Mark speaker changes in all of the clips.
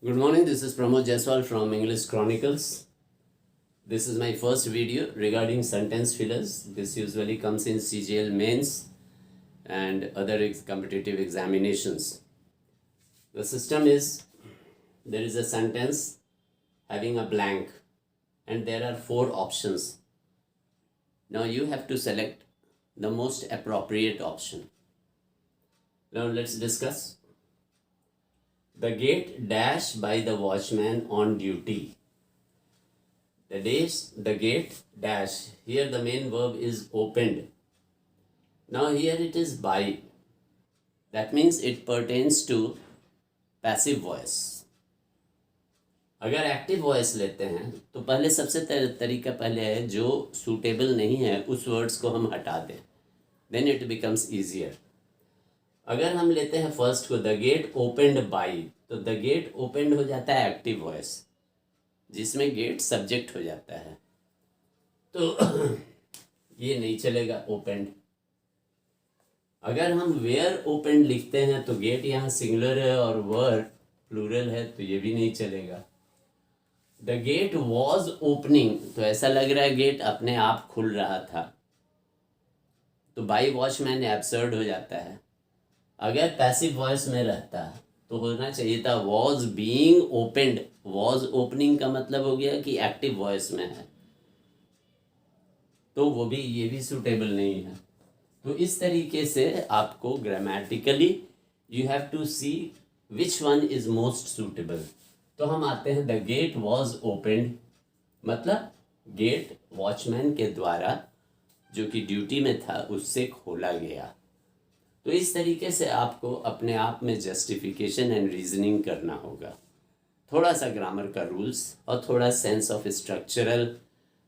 Speaker 1: Good morning, this is Pramod Jaiswal from English Chronicles. This is my first video regarding sentence fillers. This usually comes in CGL mains and other competitive examinations. The system is there is a sentence having a blank and there are 4 options. Now you have to select the most appropriate option. Now let's discuss. The gate dash by the watchman on duty. The gate dash. Here the main verb is opened. Now here it is by. That means it pertains to passive voice. अगर active voice लेते हैं तो पहले सबसे तरीका पहले है जो सूटेबल नहीं है उस वर्ड्स को हम हटा दें. Then it becomes easier. अगर हम लेते हैं फर्स्ट को द गेट ओपेंड बाई, तो द गेट ओपेंड हो जाता है एक्टिव वॉइस जिसमें गेट सब्जेक्ट हो जाता है, तो ये नहीं चलेगा ओपेंड. अगर हम वेयर ओपेंड लिखते हैं तो गेट यहाँ सिंगुलर है और वर प्लूरल है, तो ये भी नहीं चलेगा. द गेट वॉज ओपनिंग, तो ऐसा लग रहा है गेट अपने आप खुल रहा था, तो बाई वॉचमैन एब्सर्ड हो जाता है. अगर पैसिव वॉइस में रहता तो होना चाहिए था was being opened. Was opening का मतलब हो गया कि एक्टिव वॉइस में है, तो वो भी ये भी सूटेबल नहीं है. तो इस तरीके से आपको grammatically you have to see which one is most suitable. तो हम आते हैं द गेट वॉज ओपेंड, मतलब गेट वॉचमैन के द्वारा जो कि ड्यूटी में था उससे खोला गया. तो इस तरीके से आपको अपने आप में जस्टिफिकेशन एंड रीजनिंग करना होगा. थोड़ा सा ग्रामर का रूल्स और थोड़ा सेंस ऑफ स्ट्रक्चरल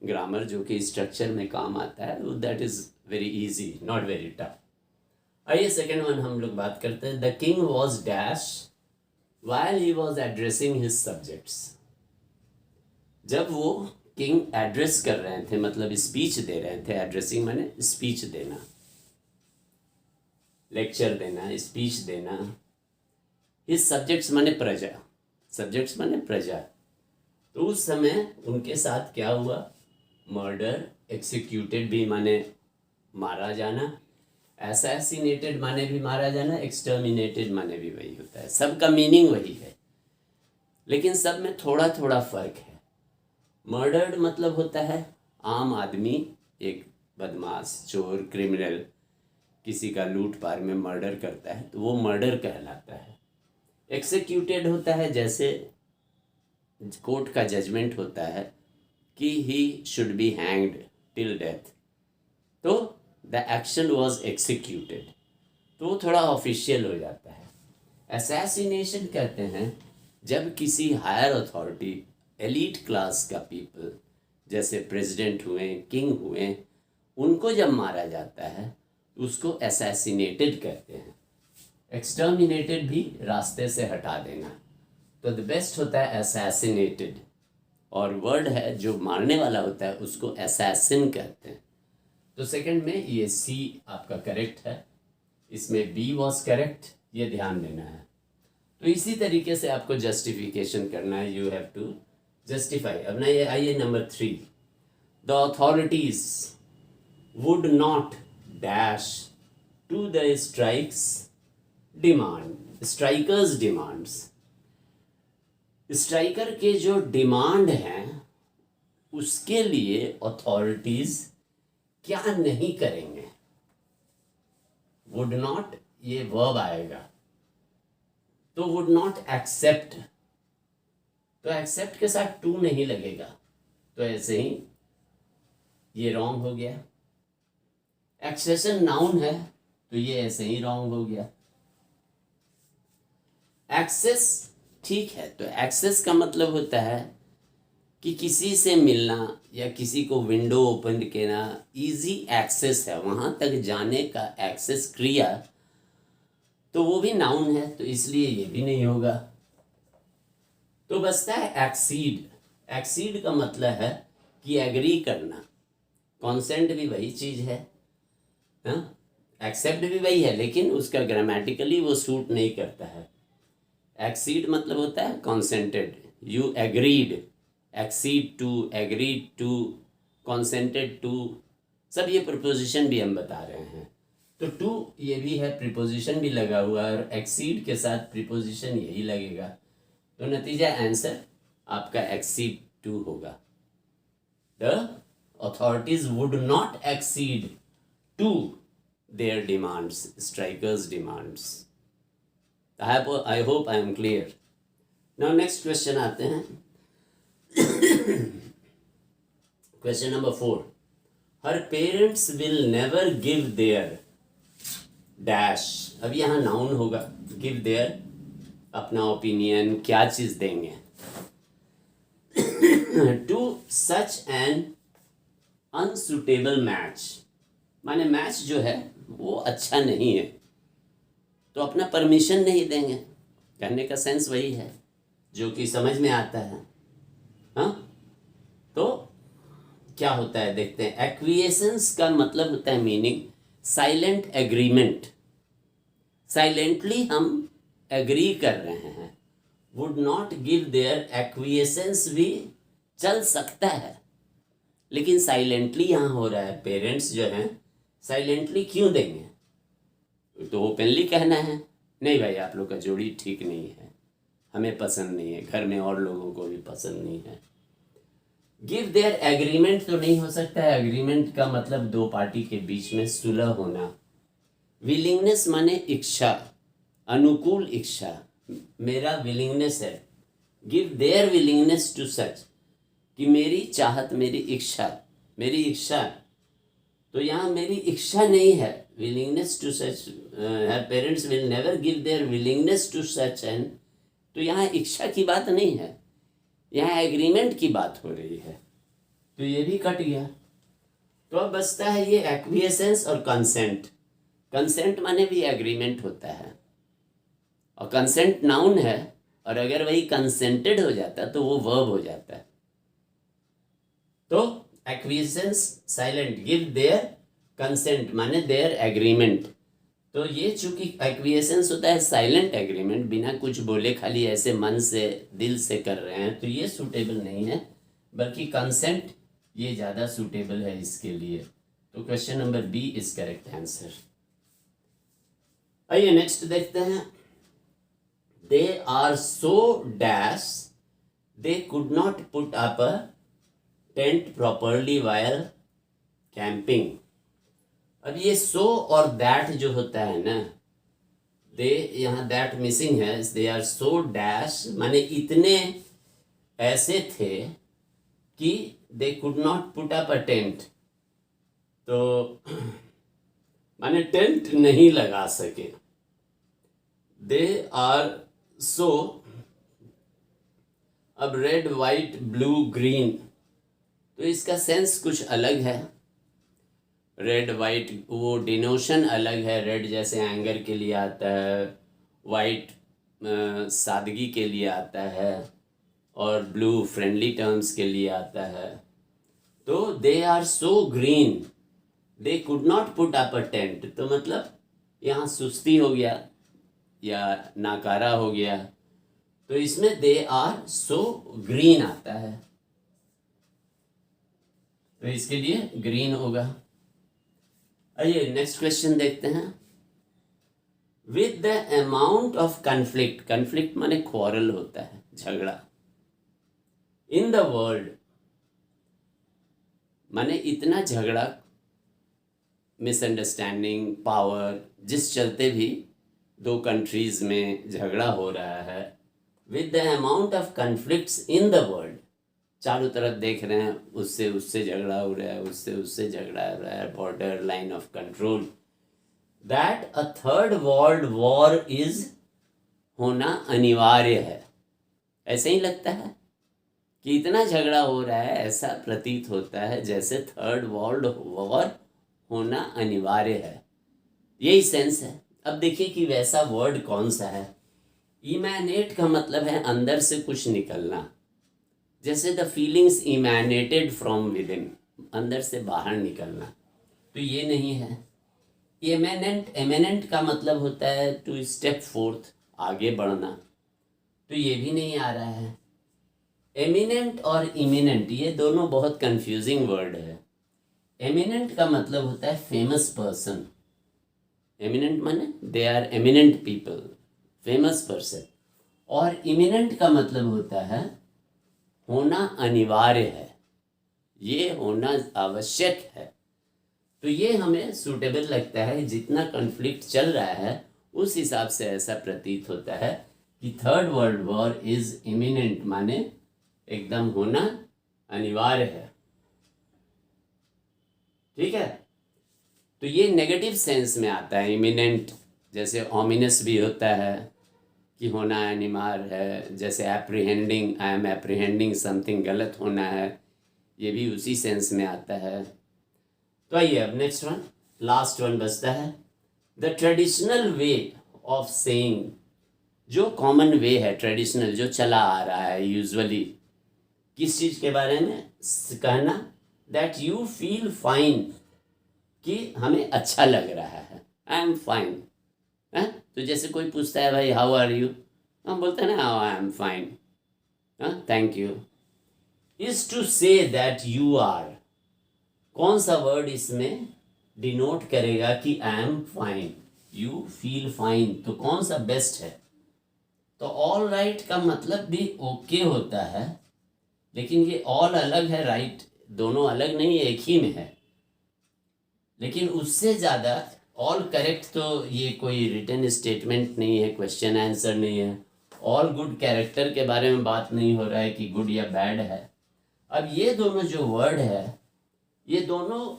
Speaker 1: ग्रामर जो कि स्ट्रक्चर में काम आता है, that is very easy, not very tough. आइए सेकेंड वन हम लोग बात करते हैं. The king was dash while he was addressing his subjects. जब वो किंग एड्रेस कर रहे थे, मतलब स्पीच दे रहे थे. एड्रेसिंग माने स्पीच देना, लेक्चर देना, स्पीच देना. हिज सब्जेक्ट्स माने प्रजा. सब्जेक्ट्स माने प्रजा. तो उस समय उनके साथ क्या हुआ? मर्डर. एक्सिक्यूटेड भी माने मारा जाना. असैसिनेटेड माने भी मारा जाना. एक्सटर्मिनेटेड माने भी वही होता है. सबका मीनिंग वही है, लेकिन सब में थोड़ा थोड़ा फर्क है. मर्डर्ड मतलब होता है आम आदमी, एक बदमाश, चोर, क्रिमिनल किसी का लूट पार में मर्डर करता है, तो वो मर्डर कहलाता है. एक्सिक्यूटेड होता है जैसे कोर्ट का जजमेंट होता है कि he should be hanged till death, तो द एक्शन वाज एक्सिक्यूटेड, तो वो थोड़ा ऑफिशियल हो जाता है. असैसिनेशन कहते हैं जब किसी हायर अथॉरिटी, एलीट क्लास का पीपल, जैसे प्रेसिडेंट हुए, किंग हुए, उनको जब मारा जाता है उसको असैसिनेटेड कहते हैं. एक्सटर्मिनेटेड भी रास्ते से हटा देना, तो द बेस्ट होता है असैसिनेटेड. और वर्ड है जो मारने वाला होता है उसको असैसिन कहते हैं. तो सेकंड में ये सी आपका करेक्ट है, इसमें बी वॉज करेक्ट, ये ध्यान देना है. तो इसी तरीके से आपको जस्टिफिकेशन करना है. You have to justify. अब ना ये आइए number 3. The authorities would not dash to the strikers demands. Striker के जो डिमांड हैं उसके लिए अथॉरिटीज क्या नहीं करेंगे. वुड नॉट, ये वर्ब आएगा, तो वुड नॉट एक्सेप्ट, तो एक्सेप्ट के साथ टू नहीं लगेगा, तो ऐसे ही ये रॉन्ग हो गया. एक्सेशन नाउन है तो ये ऐसे ही रॉन्ग हो गया. एक्सेस ठीक है, तो एक्सेस का मतलब होता है कि किसी से मिलना या किसी को विंडो ओपन करना, इजी एक्सेस है, वहाँ तक जाने का एक्सेस क्रिया, तो वो भी नाउन है, तो इसलिए ये भी नहीं होगा. तो बचता है एक्सीड. एक्सीड का मतलब है कि एग्री करना. कॉन्सेंट भी वही चीज़ है, एक्सेप्ट भी वही है, लेकिन उसका ग्रामेटिकली वो सूट नहीं करता है. एक्सीड मतलब होता है consented, you agreed, accede to, agreed to, consented to, सब ये प्रिपोजिशन भी हम बता रहे हैं। तो टू ये भी है, प्रिपोजिशन भी लगा हुआ है, और एक्सीड के साथ प्रिपोजिशन यही लगेगा। तो नतीजा आंसर आपका एक्सीड टू होगा। The authorities would not accede to their demands, strikers demands. I hope I am clear. Now next question आते हैं। Question number 4, her parents will never give their dash. अब यहाँ नाउन होगा, give their अपना opinion, क्या चीज देंगे, to such an unsuitable match, माने मैच जो है वो अच्छा नहीं है तो अपना परमिशन नहीं देंगे। कहने का सेंस वही है जो कि समझ में आता है। हाँ, तो क्या होता है देखते हैं। एक्विएसेंस का मतलब होता है मीनिंग साइलेंट एग्रीमेंट, साइलेंटली हम एग्री कर रहे हैं। वुड नॉट गिव देयर एक्विएसेंस भी चल सकता है, लेकिन साइलेंटली यहाँ हो रहा है। पेरेंट्स जो हैं साइलेंटली क्यों देंगे, तो ओपनली कहना है नहीं भाई आप लोग का जोड़ी ठीक नहीं है, हमें पसंद नहीं है, घर में और लोगों को भी पसंद नहीं है। गिव देयर एग्रीमेंट तो नहीं हो सकता है, एग्रीमेंट का मतलब दो पार्टी के बीच में सुलह होना। विलिंगनेस माने इच्छा, अनुकूल इच्छा, मेरा विलिंगनेस है। Give their willingness to such, कि मेरी चाहत, मेरी इच्छा, मेरी इच्छा, तो यहाँ मेरी इच्छा नहीं है। Willingness to such, parents will never give their willingness to such and, तो यहाँ इच्छा की बात नहीं है, यहाँ एग्रीमेंट की बात हो रही है। तो ये भी कट गया। तो अब बचता है ये एक्विएसेंस और कंसेंट। कंसेंट माने भी एग्रीमेंट होता है, और कंसेंट नाउन है, और अगर वही कंसेंटेड हो जाता तो वो वर्ब हो जाता है। तो एक्विएसेंस साइलेंट, गिव देयर, कंसेंट माने देयर एग्रीमेंट। तो ये चूंकि एक्विएसेंस होता है साइलेंट एग्रीमेंट, बिना कुछ बोले खाली ऐसे मन से दिल से कर रहे हैं, तो ये सूटेबल नहीं है, बल्कि कंसेंट ये ज़्यादा सूटेबल है इसके लिए। तो question number B is correct answer. आइए नेक्स्ट देखते हैं। They are so dash they could not put up a tent properly while camping. अब ये सो और दैट जो होता है ना, दे यहाँ दैट मिसिंग है। दे आर सो डैश माने इतने ऐसे थे कि दे could not put up a tent, तो माने टेंट नहीं लगा सके। दे आर सो, अब रेड वाइट ब्लू ग्रीन, तो इसका सेंस कुछ अलग है। रेड वाइट वो डिनोशन अलग है। रेड जैसे एंगर के लिए आता है, वाइट सादगी के लिए आता है, और ब्लू फ्रेंडली टर्म्स के लिए आता है। तो they are so green they could not put up a tent, तो मतलब यहाँ सुस्ती हो गया या नाकारा हो गया, तो इसमें दे आर सो ग्रीन आता है, तो इसके लिए ग्रीन होगा। आइए नेक्स्ट क्वेश्चन देखते हैं। With the amount of conflict, conflict माने क्वारल होता है, झगड़ा, इन द वर्ल्ड माने इतना झगड़ा, मिसअंडरस्टैंडिंग, पावर, जिस चलते भी दो कंट्रीज में झगड़ा हो रहा है। With the amount of conflicts in the world, चारों तरफ देख रहे हैं उससे उससे झगड़ा हो रहा है, उससे उससे झगड़ा हो रहा है, border line of control, that a third world war is होना अनिवार्य है। ऐसे ही लगता है कि इतना झगड़ा हो रहा है, ऐसा प्रतीत होता है जैसे थर्ड वर्ल्ड वॉर होना अनिवार्य है, यही सेंस है। अब देखिए कि वैसा वर्ड कौन सा है। इमैनेट का मतलब है अंदर से कुछ निकलना, जैसे the feelings emanated from within, अंदर से बाहर निकलना, तो ये नहीं है। एमेनेंट, एमेनेंट का मतलब होता है टू स्टेप फोर्थ, आगे बढ़ना, तो ये भी नहीं आ रहा है। एमिनेंट और इमिनेंट ये दोनों बहुत कंफ्यूजिंग वर्ड है। एमिनेंट का मतलब होता है फेमस पर्सन। एमिनेंट माने they are eminent people, famous person. और इमिनेंट का मतलब होता है होना अनिवार्य है, ये होना आवश्यक है। तो ये हमें सूटेबल लगता है। जितना कॉन्फ्लिक्ट चल रहा है उस हिसाब से ऐसा प्रतीत होता है कि third world war is imminent, माने एकदम होना अनिवार्य है। ठीक है, तो ये नेगेटिव सेंस में आता है इमिनेंट। जैसे ओमिनस भी होता है कि होना अनिवार्य है, जैसे एप्रीहेंडिंग, आई एम एप्रीहेंडिंग समथिंग, गलत होना है, ये भी उसी सेंस में आता है। तो आइए अब नेक्स्ट वन, लास्ट वन बचता है। The traditional way of saying, जो कॉमन वे है, ट्रेडिशनल जो चला आ रहा है यूजुअली, किस चीज़ के बारे में कहना, दैट यू फील फाइन, कि हमें अच्छा लग रहा है, आई एम फाइन। है, तो जैसे कोई पूछता है भाई हाउ आर यू, हम बोलते हैं ना I am fine, thank you. Is to say that you are, कौन सा वर्ड इसमें डिनोट करेगा कि I am fine, you feel fine, तो कौन सा बेस्ट है? तो ऑल राइट का मतलब भी ओके होता है, लेकिन ये ऑल अलग है, राइट दोनों अलग नहीं, एक ही में है। लेकिन उससे ज़्यादा ऑल करेक्ट, तो ये कोई रिटन स्टेटमेंट नहीं है, क्वेश्चन आंसर नहीं है। ऑल गुड कैरेक्टर के बारे में बात नहीं हो रहा है कि गुड या बैड है। अब ये दोनों जो वर्ड है, ये दोनों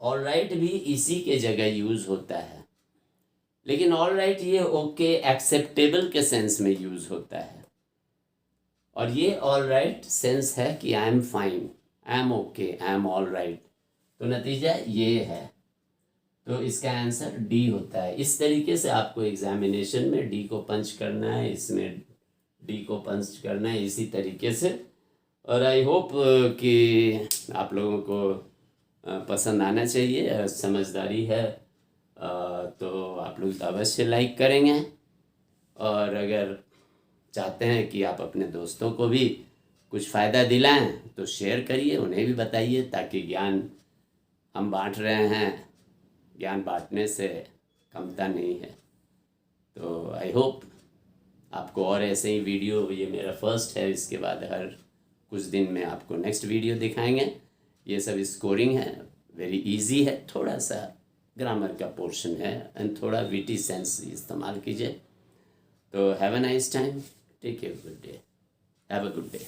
Speaker 1: ऑल राइट भी इसी के जगह यूज़ होता है, लेकिन ऑल राइट ये ओके एक्सेप्टेबल के सेंस में यूज़ होता है, और ये ऑल राइट सेंस है कि I am fine, I am okay, I am all right. तो नतीजा ये है, तो इसका आंसर डी होता है। इस तरीके से आपको एग्जामिनेशन में डी को पंच करना है, इसमें डी को पंच करना है, इसी तरीके से। और आई होप कि आप लोगों को पसंद आना चाहिए, समझदारी है तो आप लोग अवश्य लाइक करेंगे। और अगर चाहते हैं कि आप अपने दोस्तों को भी कुछ फ़ायदा दिलाएं तो शेयर करिए, उन्हें भी बताइए, ताकि ज्ञान हम बांट रहे हैं, ज्ञान बांटने से कमता नहीं है। तो आई होप आपको और ऐसे ही वीडियो, ये मेरा फर्स्ट है, इसके बाद हर कुछ दिन में आपको नेक्स्ट वीडियो दिखाएंगे। ये सब स्कोरिंग है, वेरी इजी है, थोड़ा सा ग्रामर का पोर्शन है एंड थोड़ा विटी सेंस इस्तेमाल कीजिए। तो have a nice time, take care, good day, have a good day.